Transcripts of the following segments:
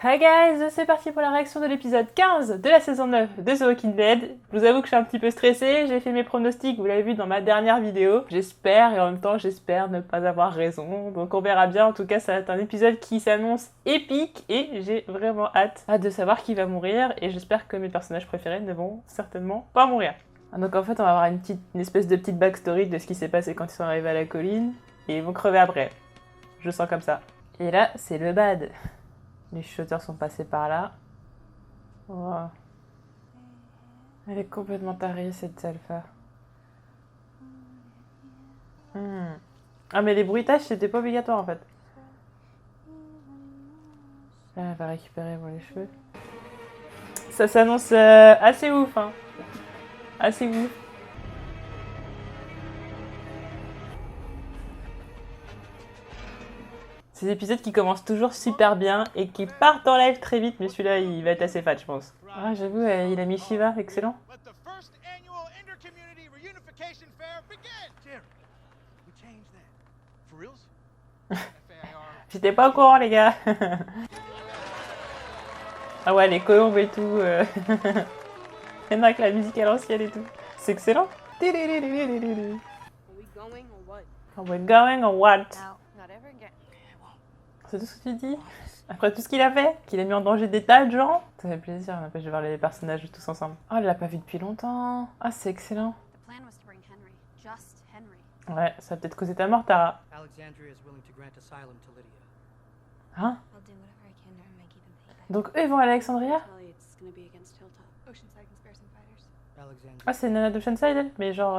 Hi guys, c'est parti pour la réaction de l'épisode 15 de la saison 9 de The Walking Dead. Je vous avoue que je suis un petit peu stressée, j'ai fait mes pronostics, vous l'avez vu dans ma dernière vidéo. J'espère, et en même temps j'espère ne pas avoir raison, donc on verra bien. En tout cas, ça va être un épisode qui s'annonce épique et j'ai vraiment hâte de savoir qui va mourir et j'espère que mes personnages préférés ne vont certainement pas mourir. Donc en fait, on va avoir une espèce de petite backstory de ce qui s'est passé quand ils sont arrivés à la colline et ils vont crever après. Je le sens comme ça. Et là, c'est le bad. Les chuchoteurs sont passés par là. Wow. Elle est complètement tarée, cette alpha. Ah, mais les bruitages, c'était pas obligatoire, en fait. Là, elle va récupérer les cheveux. Ça s'annonce assez ouf, hein. Assez ouf. Ces épisodes qui commencent toujours super bien et qui partent en live très vite, mais celui-là, il va être assez fat, je pense. Ah, j'avoue, il a mis Shiva, excellent. J'étais pas au courant, les gars. Ah ouais, les colombes et tout. Même avec la musique à l'ancienne et tout. C'est excellent. Are we going or what? C'est tout ce que tu dis? Après tout ce qu'il a fait? Qu'il a mis en danger des tas de gens? Ça fait plaisir, n'empêche de voir les personnages tous ensemble. Oh, elle l'a pas vu depuis longtemps. Ah, c'est excellent. Ouais, ça va peut-être causer ta mort, Tara. Hein? Donc eux, ils vont à Alexandria? Ah, c'est Nana d'Oceanside, elle? Mais genre...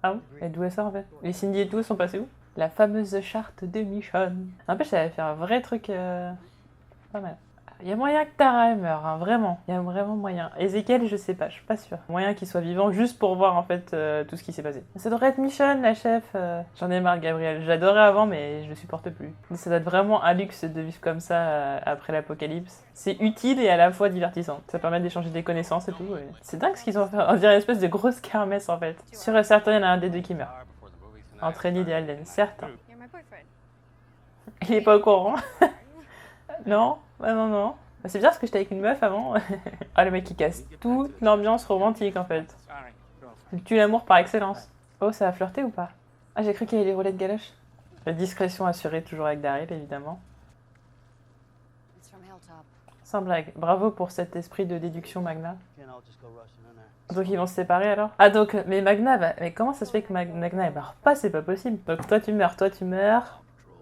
Ah bon? Et d'où elle sort, en fait? Les Cindy et tout sont passés où? La fameuse charte de Michonne. N'empêche, ça va faire un vrai truc... pas mal. Il y a moyen que Tara elle meure, hein, vraiment. Il y a vraiment moyen. Ezekiel, je sais pas, je suis pas sûre. Moyen qu'il soit vivant juste pour voir en fait tout ce qui s'est passé. Ça devrait être Michonne, la chef. J'en ai marre, Gabriel. J'adorais avant, mais je le supporte plus. Ça doit être vraiment un luxe de vivre comme ça après l'apocalypse. C'est utile et à la fois divertissant. Ça permet d'échanger des connaissances et tout. Et... C'est dingue ce qu'ils ont fait. On dirait une espèce de grosse kermesse en fait. Sûr et certain, il y en a un des deux qui meurt. Entre Enid et Alden, certes. Il est pas au courant. Non, bah non. Bah c'est bizarre parce que j'étais avec une meuf avant. Ah, le mec qui casse toute l'ambiance romantique en fait. Il tue l'amour par excellence. Oh, ça a flirté ou pas? Ah, j'ai cru qu'il y avait les roulettes galoches. La discrétion assurée toujours avec Daryl évidemment. Sans blague. Bravo pour cet esprit de déduction, Magna. Donc ils vont se séparer alors? Ah donc, mais Magna, mais comment ça se fait que Magna elle meurt pas? C'est pas possible. Donc toi tu meurs, toi tu meurs.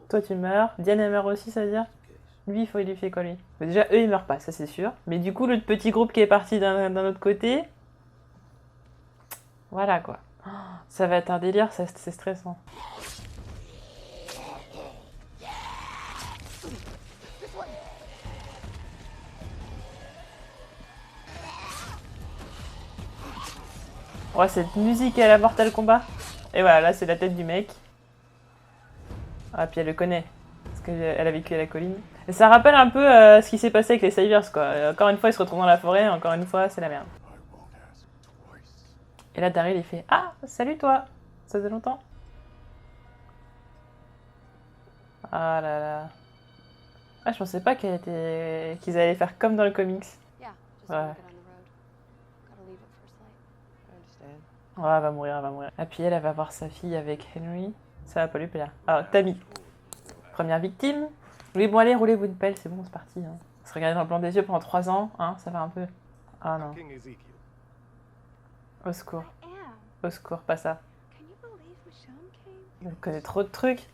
Toi tu meurs. Diane elle meurt aussi, ça veut dire? Lui, il lui fait quoi, lui? Mais déjà, eux, ils meurent pas, ça c'est sûr. Mais du coup, l'autre petit groupe qui est parti d'un autre côté... Voilà, quoi. Oh, ça va être un délire, c'est stressant. Ouais, cette musique à la Mortal Kombat. Et voilà, là, c'est la tête du mec. Ah, puis elle le connaît. Parce qu'elle a vécu à la colline. Et ça rappelle un peu ce qui s'est passé avec les Saviours, quoi. Encore une fois, ils se retrouvent dans la forêt, encore une fois, c'est la merde. Et là, Daryl, il fait « Ah, salut toi! Ça faisait longtemps? » Ah là là. Ah, je pensais pas qu'ils allaient faire comme dans le comics. Ouais. Ouais, elle va mourir, elle va mourir. Et puis elle va voir sa fille avec Henry. Ça va pas lui plaire. Alors, Tammy. Première victime. Oui, bon, allez, roulez-vous une pelle, c'est bon, c'est parti. Hein. Se regarder dans le blanc des yeux pendant 3 ans, hein, ça va un peu. Ah non. Au secours. Au secours, pas ça. Elle connaît trop de trucs.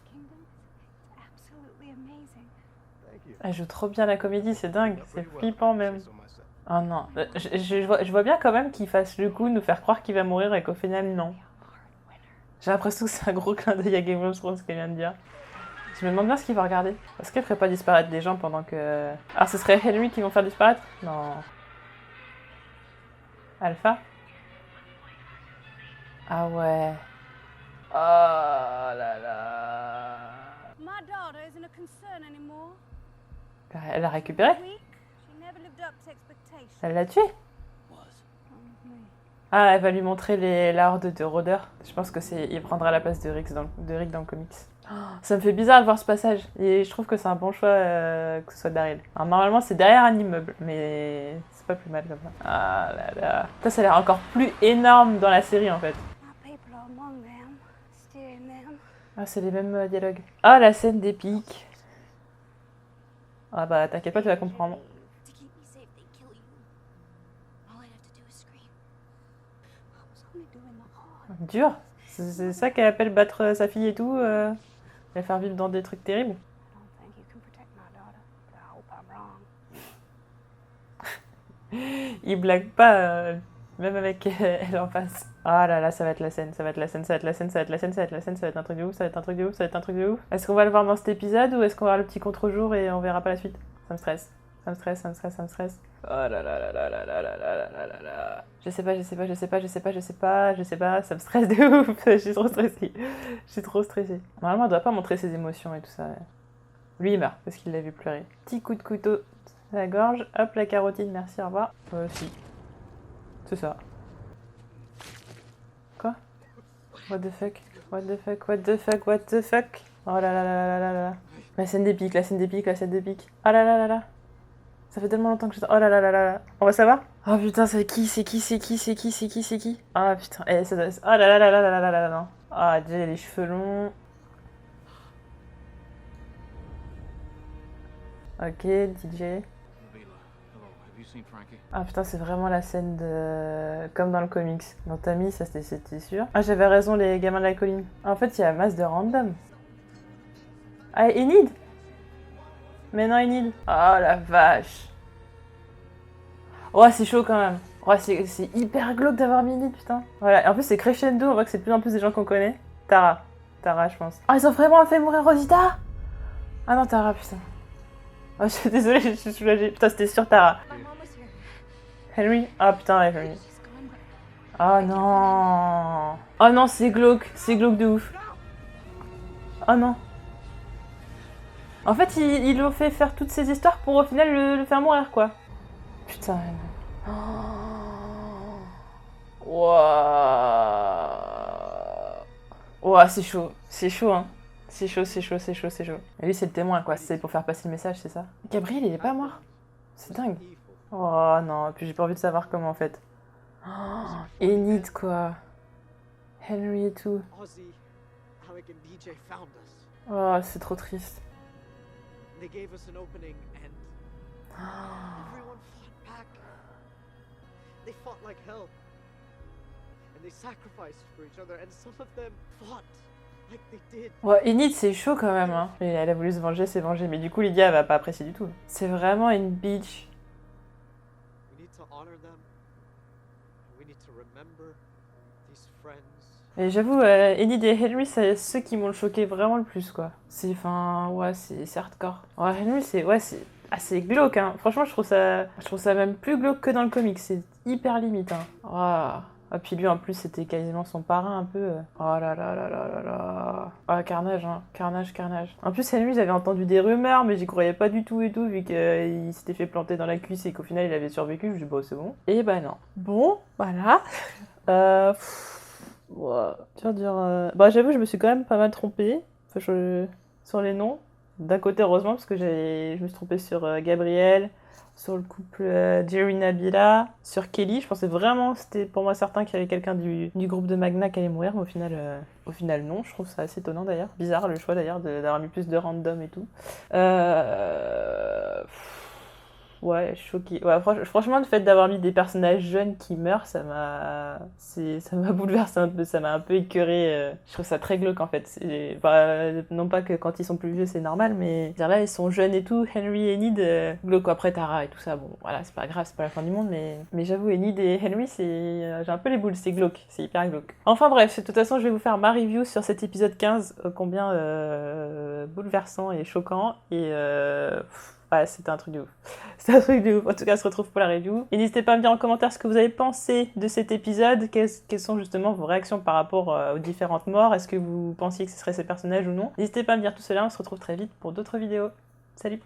Elle joue trop bien la comédie, c'est dingue. C'est flippant même. Oh non. Je vois bien quand même qu'il fasse le coup de nous faire croire qu'il va mourir et qu'au final, non. J'ai l'impression que c'est un gros clin d'œil à Game of Thrones, ce qu'elle vient de dire. Je me demande bien ce qu'il va regarder. Est-ce qu'elle ferait pas disparaître des gens pendant que... Alors ce serait Henry qui vont faire disparaître? Non. Alpha? Ah ouais. Oh là là. Elle l'a récupéré? Elle l'a tué? Ah, elle va lui montrer la horde de rôdeurs. Je pense que il prendra la place de Rick dans le comics. Ça me fait bizarre de voir ce passage. Et je trouve que c'est un bon choix que ce soit Daryl. Alors, normalement, c'est derrière un immeuble, mais c'est pas plus mal comme ça. Ah là là. Ça a l'air encore plus énorme dans la série, en fait. Ah, c'est les mêmes dialogues. Ah, la scène des pics. Ah bah, t'inquiète pas, tu vas comprendre. Dur. C'est ça qu'elle appelle battre sa fille et tout, la faire vivre dans des trucs terribles. Il blague pas, même avec elle en face. Ah là là, ça va être la scène, ça va être la scène, ça va être la scène, ça va être la scène, ça va être la scène, ça va être un truc de ouf, ça va être un truc de ouf, ça va être un truc de ouf. Est-ce qu'on va le voir dans cet épisode ou est-ce qu'on va voir le petit contre-jour et on verra pas la suite? Ça me stresse. Ça me stresse, ça me stresse, ça me stresse. Oh là là là là là là là là là là là. Je sais pas, je sais pas, je sais pas, je sais pas, je sais pas, je sais pas, ça me stresse de ouf. Je suis trop stressée. Je suis trop stressée. Normalement, elle doit pas montrer ses émotions et tout ça. Lui, il meurt parce qu'il l'a vu pleurer. Petit coup de couteau à la gorge. Hop, la carotide, merci, au revoir. Si. C'est ça. Quoi? What the fuck? What the fuck? What the fuck? What the fuck? Oh là là là là là là. La scène des pics, la scène des pics, la scène des pics. Oh là là là là. Ça fait tellement longtemps que je... Oh là là là là là. On va savoir? Oh putain, c'est qui? C'est qui? C'est qui? C'est qui? C'est qui? C'est qui? Ah putain. Eh, ça doit... Oh là là là là là là là là non. Ah, déjà, il a les cheveux longs. Ok, DJ. Ah putain, c'est vraiment la scène de... comme dans le comics. Dans Tammy, ça c'était sûr. Ah, j'avais raison, les gamins de la colline. En fait, il y a masse de random. Ah, Enid? Mais non, Enid. Oh la vache. Oh, c'est chaud quand même. Oh, c'est hyper glauque d'avoir mis Enid, putain. Voilà, et en plus, c'est crescendo, on voit que c'est de plus en plus des gens qu'on connaît. Tara. Tara, je pense. Oh, ils ont vraiment fait mourir Rosita? Ah non, Tara, putain. Oh, je suis désolée, je suis soulagée. Putain, c'était sur Tara. Henry? Ah putain, ouais, Henry. Oh non. Oh non, c'est glauque de ouf. Oh non. En fait, ils l'ont fait faire toutes ces histoires pour au final le faire mourir, quoi. Putain. Wouah. Ouah, c'est chaud. C'est chaud, hein. C'est chaud, c'est chaud, c'est chaud, c'est chaud. Et lui, c'est le témoin, quoi. C'est pour faire passer le message, c'est ça? Gabriel, il est pas mort. C'est dingue. Oh non, et puis j'ai pas envie de savoir comment, en fait. Oh, Enid, quoi. Henry et tout. Oh, c'est trop triste. Ouais, Enid, c'est chaud quand même, hein. Et elle a voulu se venger, c'est venger. Mais du coup, Lydia, elle va pas apprécier du tout. C'est vraiment une bitch. Et j'avoue, Enid et Henry, c'est ceux qui m'ont choqué vraiment le plus, quoi. C'est, enfin, ouais, c'est hardcore. Ouais, Henry, c'est assez glauque, hein. Franchement, je trouve ça même plus glauque que dans le comic. C'est hyper limite, hein. Oh. Ah, puis lui, en plus, c'était quasiment son parrain, un peu. Oh là là là là là là. Ah, carnage, hein. Carnage, carnage. En plus, Henry, j'avais entendu des rumeurs, mais j'y croyais pas du tout et tout, vu qu'il s'était fait planter dans la cuisse et qu'au final, il avait survécu. Je me dis, bon, c'est bon. Et bah non. Bon, voilà. Ouais, tu vas dire... Bah, j'avoue, je me suis quand même pas mal trompée sur les noms. D'un côté, heureusement, parce que je me suis trompée sur Gabriel, sur le couple Jerry Nabila, sur Kelly. Je pensais vraiment, c'était pour moi certain qu'il y avait quelqu'un du groupe de Magna qui allait mourir, mais au final non. Je trouve ça assez étonnant d'ailleurs. Bizarre le choix d'ailleurs d'avoir mis plus de random et tout. Ouais, je suis choquée. Ouais, franchement, le fait d'avoir mis des personnages jeunes qui meurent, ça m'a bouleversé un peu, ça m'a un peu écœuré. Je trouve ça très glauque en fait. Non pas que quand ils sont plus vieux c'est normal, mais dire là ils sont jeunes et tout, Henry et Enid, glauque. Après Tara et tout ça, bon voilà, c'est pas grave, c'est pas la fin du monde, mais j'avoue, Enid et Henry, j'ai un peu les boules, c'est glauque, c'est hyper glauque. Enfin bref, de toute façon, je vais vous faire ma review sur cet épisode 15, combien bouleversant et choquant, et ouais, c'était un truc de ouf. C'était un truc de ouf. En tout cas, on se retrouve pour la review. Et n'hésitez pas à me dire en commentaire ce que vous avez pensé de cet épisode. Quelles sont justement vos réactions par rapport aux différentes morts. Est-ce que vous pensiez que ce seraient ces personnages ou non? N'hésitez pas à me dire tout cela. On se retrouve très vite pour d'autres vidéos. Salut!